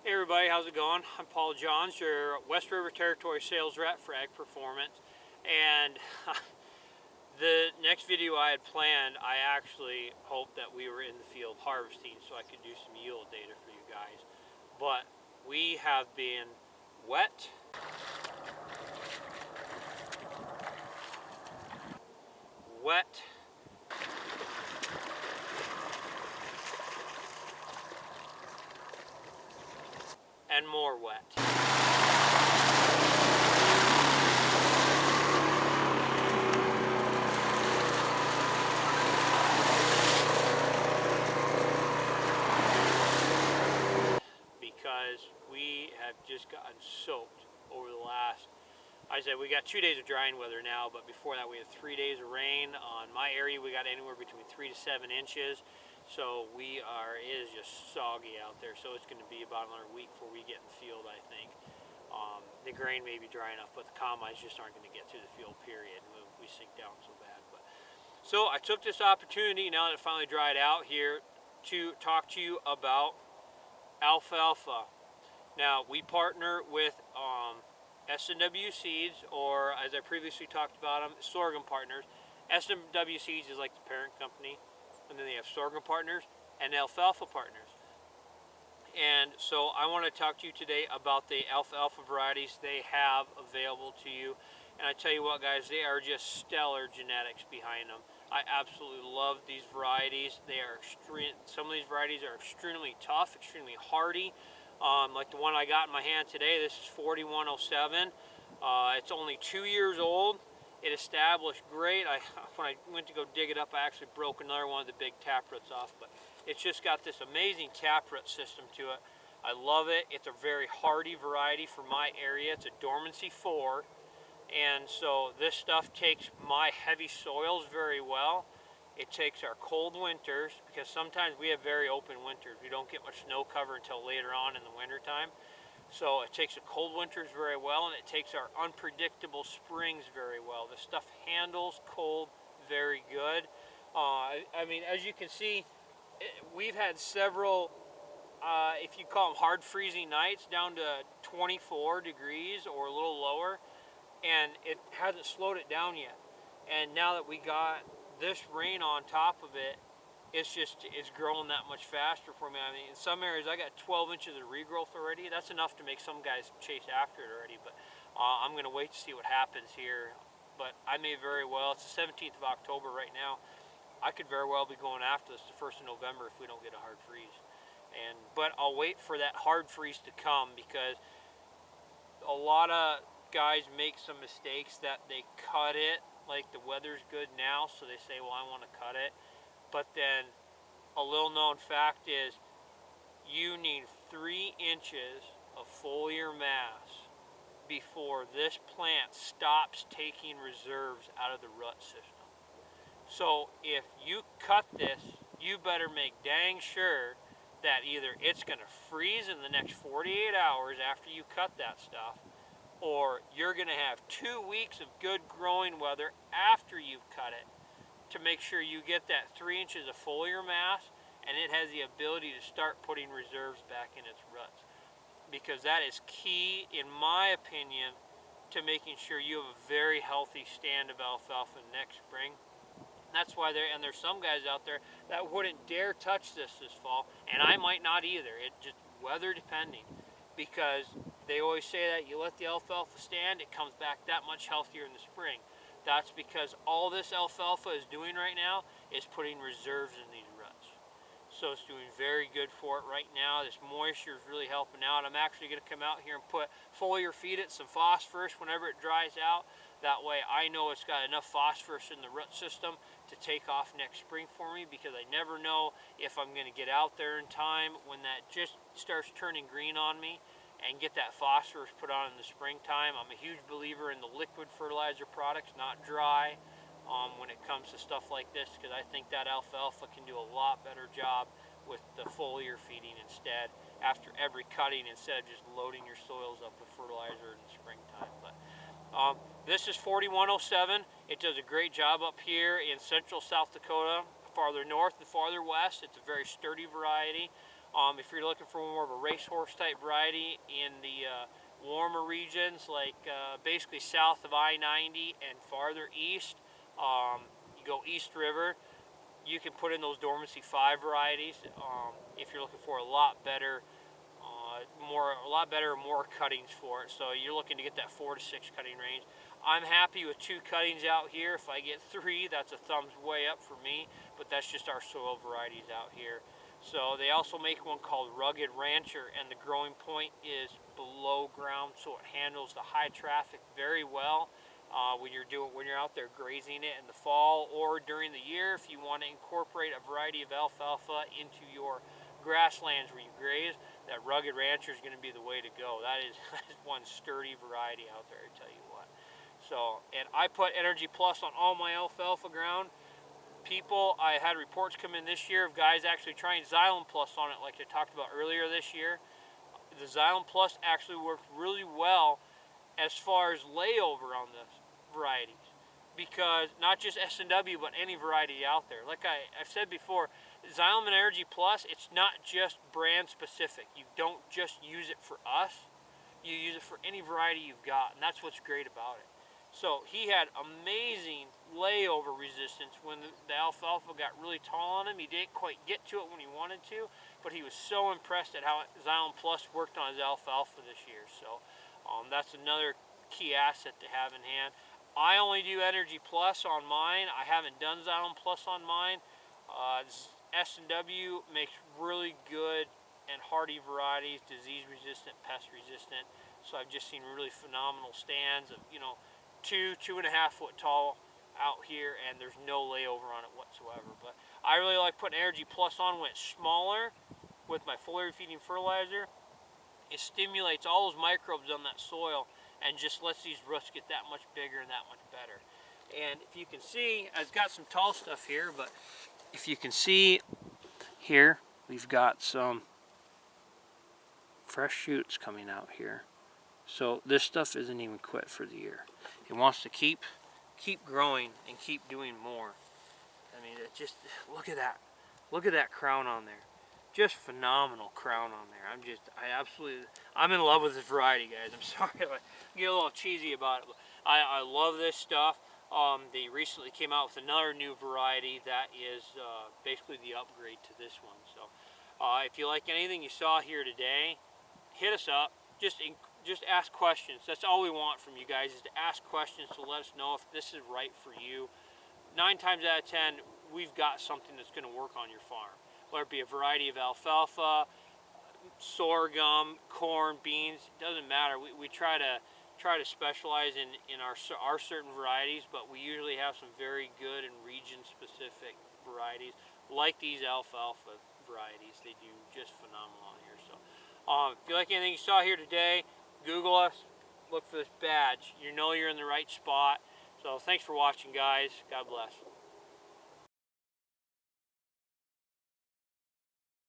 Hey everybody, how's it going? I'm Paul Johns, your West River Territory sales rep for Ag Performance. And the next video I had planned, I actually hoped that we were in the field harvesting so I could do some yield data for you guys. But we have been wet, wet, and more wet. Because we have just gotten soaked over the last, I said we got 2 days of drying weather now, but before that we had 3 days of rain. On my area we got anywhere between 3 to 7 inches. So it is just soggy out there. So it's going to be about another week before we get in the field, I think. The grain may be dry enough, but the combines just aren't going to get through the field, period. We sink down so bad. So I took this opportunity, now that it finally dried out here, to talk to you about alfalfa. Now, we partner with S&W Seeds, or as I previously talked about them, Sorghum Partners. S&W Seeds is like the parent company, and then they have Sorghum Partners and Alfalfa Partners. And so I want to talk to you today about the alfalfa varieties they have available to you. And I tell you what, guys, they are just stellar genetics behind them. I absolutely love these varieties. They are some of these varieties are extremely tough, extremely hardy. Like the one I got in my hand today, this is 4107. It's only 2 years old. It established great. When I went to go dig it up, I actually broke another one of the big taproots off, but it's just got this amazing taproot system to it. I love it. It's a very hardy variety for my area. It's a dormancy 4, and so this stuff takes my heavy soils very well. It takes our cold winters, because sometimes we have very open winters. We don't get much snow cover until later on in the winter time. So it takes the cold winters very well, and it takes our unpredictable springs very well. The stuff handles cold very good. I mean, as you can see, we've had several, if you call them hard freezing nights, down to 24 degrees or a little lower, and it hasn't slowed it down yet. And now that we got this rain on top of it, it's growing that much faster for me. I mean, in some areas I got 12 inches of regrowth already. That's enough to make some guys chase after it already, but I'm going to wait to see what happens here. But I may very well, it's the 17th of October right now, I could very well be going after this the 1st of November if we don't get a hard freeze. But I'll wait for that hard freeze to come, because a lot of guys make some mistakes that they cut it, like the weather's good now, so they say, well, I want to cut it. But then a little known fact is you need 3 inches of foliar mass before this plant stops taking reserves out of the root system. So if you cut this, you better make dang sure that either it's going to freeze in the next 48 hours after you cut that stuff, or you're going to have 2 weeks of good growing weather after you've cut it, to make sure you get that 3 inches of foliar mass and it has the ability to start putting reserves back in its roots. Because that is key, in my opinion, to making sure you have a very healthy stand of alfalfa next spring. That's why there's some guys out there that wouldn't dare touch this fall, and I might not either. It just weather depending, because they always say that you let the alfalfa stand, it comes back that much healthier in the spring. That's because all this alfalfa is doing right now is putting reserves in these ruts. So it's doing very good for it right now. This moisture is really helping out. I'm actually going to come out here and put foliar feed it some phosphorus whenever it dries out. That way I know it's got enough phosphorus in the root system to take off next spring for me, because I never know if I'm going to get out there in time when that just starts turning green on me and get that phosphorus put on in the springtime. I'm a huge believer in the liquid fertilizer products, not dry, when it comes to stuff like this, because I think that alfalfa can do a lot better job with the foliar feeding instead, after every cutting, instead of just loading your soils up with fertilizer in the springtime. But this is 4107. It does a great job up here in central South Dakota, farther north and farther west. It's a very sturdy variety. If you're looking for more of a racehorse type variety in the warmer regions, like basically south of I-90 and farther east, you go East River, you can put in those Dormancy 5 varieties if you're looking for a lot better more cuttings for it. So you're looking to get that 4 to 6 cutting range. I'm happy with 2 cuttings out here. If I get 3, that's a thumbs way up for me, but that's just our soil varieties out here. So they also make one called Rugged Rancher, and the growing point is below ground, so it handles the high traffic very well when you're out there grazing it in the fall or during the year. If you want to incorporate a variety of alfalfa into your grasslands where you graze, that Rugged Rancher is going to be the way to go. That is one sturdy variety out there, I tell you what. So, and I put Energy Plus on all my alfalfa ground. I had reports come in this year of guys actually trying Xylem Plus on it, like I talked about earlier this year. The Xylem Plus actually worked really well as far as layover on the varieties, because not just S&W, but any variety out there. Like I've said before, Xylem and Energy Plus, it's not just brand specific. You don't just use it for us, you use it for any variety you've got, and that's what's great about it. So he had amazing layover resistance when the alfalfa got really tall on him. He didn't quite get to it when he wanted to, but he was so impressed at how Xylem Plus worked on his alfalfa this year. So that's another key asset to have in hand. I only do Energy Plus on mine. I haven't done Xylem Plus on mine. S&W makes really good and hardy varieties, disease resistant, pest resistant. So I've just seen really phenomenal stands of 2.5 foot tall out here, and there's no layover on it whatsoever. But I really like putting Energy Plus on when it's smaller with my foliar feeding fertilizer. It stimulates all those microbes on that soil and just lets these roots get that much bigger and that much better. And if you can see, I've got some tall stuff here, but if you can see here, we've got some fresh shoots coming out here. So this stuff isn't even quit for the year. It wants to keep growing and keep doing more. I mean, it just, look at that. Look at that crown on there. Just phenomenal crown on there. I'm in love with this variety, guys. I'm sorry if I get a little cheesy about it, but I love this stuff. They recently came out with another new variety that is basically the upgrade to this one. So if you like anything you saw here today, hit us up. Just ask questions. That's all we want from you guys, is to ask questions to let us know if this is right for you. 9 times out of 10, we've got something that's going to work on your farm. Whether it be a variety of alfalfa, sorghum, corn, beans, it doesn't matter. We try to specialize in our certain varieties, but we usually have some very good and region-specific varieties, like these alfalfa varieties. They do just phenomenal on here. So if you like anything you saw here today, Google us, look for this badge. You know you're in the right spot. So thanks for watching, guys. God bless.